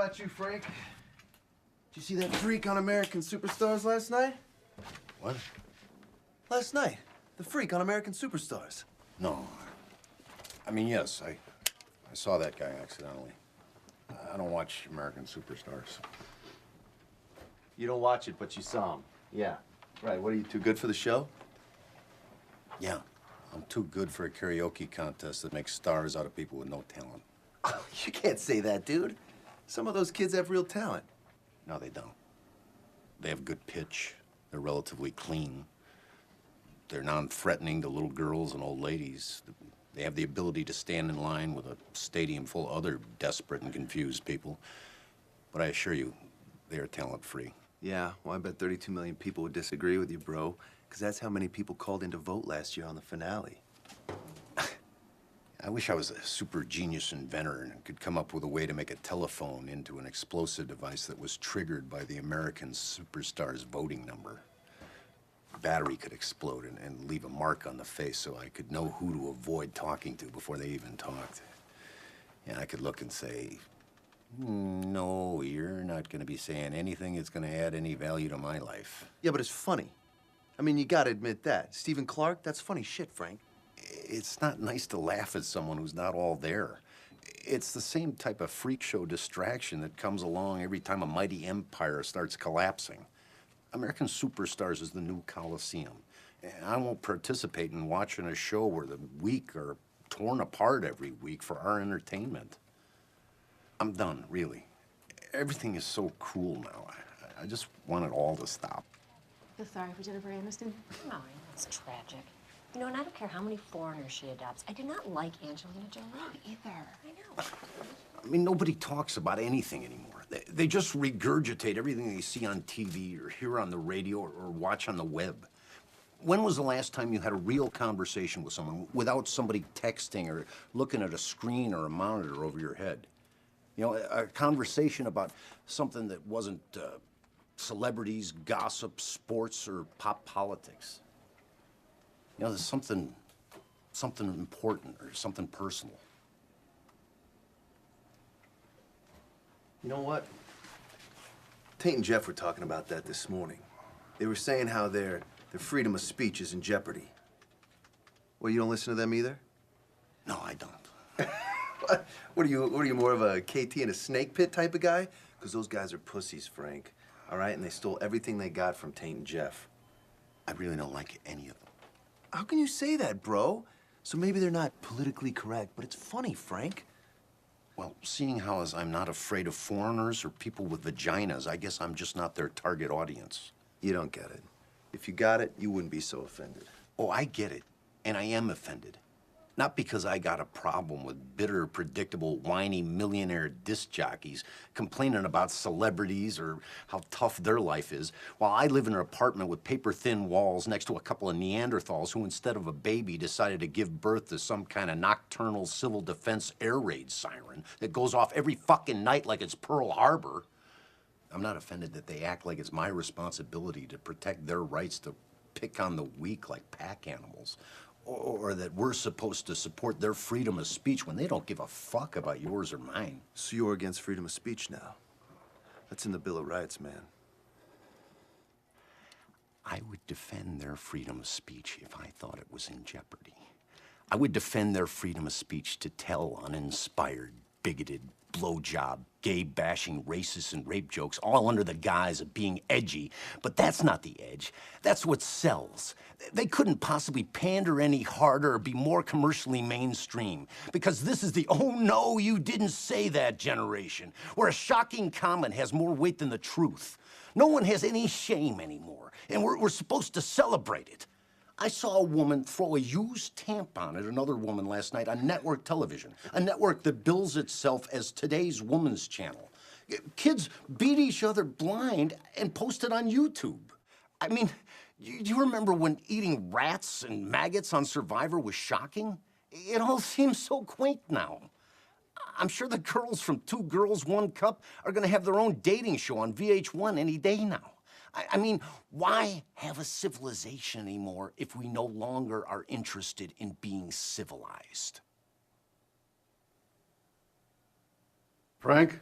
about you, Frank? Did you see that freak on American Superstars last night? What? Last night. The freak on American Superstars. No. I mean, yes, I saw that guy accidentally. I don't watch American Superstars. You don't watch it, but you saw him. Yeah. Right, what are you, too good for the show? Yeah, I'm too good for a karaoke contest that makes stars out of people with no talent. You can't say that, dude. Some of those kids have real talent. No, they don't. They have good pitch. They're relatively clean. They're non-threatening to little girls and old ladies. They have the ability to stand in line with a stadium full of other desperate and confused people. But I assure you, they are talent-free. Yeah, well, I bet 32 million people would disagree with you, bro. Because that's how many people called in to vote last year on the finale. I wish I was a super genius inventor and could come up with a way to make a telephone into an explosive device that was triggered by the American Superstars voting number. The battery could explode and leave a mark on the face so I could know who to avoid talking to before they even talked. And I could look and say, no, you're not going to be saying anything that's going to add any value to my life. Yeah, but it's funny. I mean, you gotta admit that. Stephen Clark, that's funny shit, Frank. It's not nice to laugh at someone who's not all there. It's the same type of freak show distraction that comes along every time a mighty empire starts collapsing. American Superstars is the new Coliseum. And I won't participate in watching a show where the weak are torn apart every week for our entertainment. I'm done, really. Everything is so cruel now. I just want it all to stop. I feel sorry for Jennifer Aniston. No, it's tragic. You know, and I don't care how many foreigners she adopts. I do not like Angelina Jolie either. I know. I mean, nobody talks about anything anymore. They just regurgitate everything they see on TV or hear on the radio or watch on the web. When was the last time you had a real conversation with someone without somebody texting or looking at a screen or a monitor over your head? You know, a conversation about something that wasn't celebrities, gossip, sports, or pop politics. You know, there's something important or something personal. You know what? Tate and Jeff were talking about that this morning. They were saying how their freedom of speech is in jeopardy. Well, you don't listen to them either? No, I don't. What are you, more of a KT in a snake pit type of guy? Because those guys are pussies, Frank. All right? And they stole everything they got from Tate and Jeff. I really don't like any of them. How can you say that, bro? So maybe they're not politically correct, but it's funny, Frank. Well, seeing how as I'm not afraid of foreigners or people with vaginas, I guess I'm just not their target audience. You don't get it. If you got it, you wouldn't be so offended. Oh, I get it. And I am offended. Not because I got a problem with bitter, predictable, whiny millionaire disc jockeys complaining about celebrities or how tough their life is, while I live in an apartment with paper-thin walls next to a couple of Neanderthals who, instead of a baby, decided to give birth to some kind of nocturnal civil defense air raid siren that goes off every fucking night like it's Pearl Harbor. I'm not offended that they act like it's my responsibility to protect their rights to pick on the weak like pack animals. Or that we're supposed to support their freedom of speech when they don't give a fuck about yours or mine. So you're against freedom of speech now? That's in the Bill of Rights, man. I would defend their freedom of speech if I thought it was in jeopardy. I would defend their freedom of speech to tell uninspired, bigoted, blowjob, gay-bashing, racist, and rape jokes, all under the guise of being edgy. But that's not the edge. That's what sells. They couldn't possibly pander any harder or be more commercially mainstream, because this is the "oh no, you didn't say that" generation, where a shocking comment has more weight than the truth. No one has any shame anymore, and we're supposed to celebrate it. I saw a woman throw a used tampon at another woman last night on network television, a network that bills itself as today's woman's channel. Kids beat each other blind and post it on YouTube. I mean, do you remember when eating rats and maggots on Survivor was shocking? It all seems so quaint now. I'm sure the girls from Two Girls, One Cup are gonna have their own dating show on VH1 any day now. I mean, why have a civilization anymore if we no longer are interested in being civilized? Frank?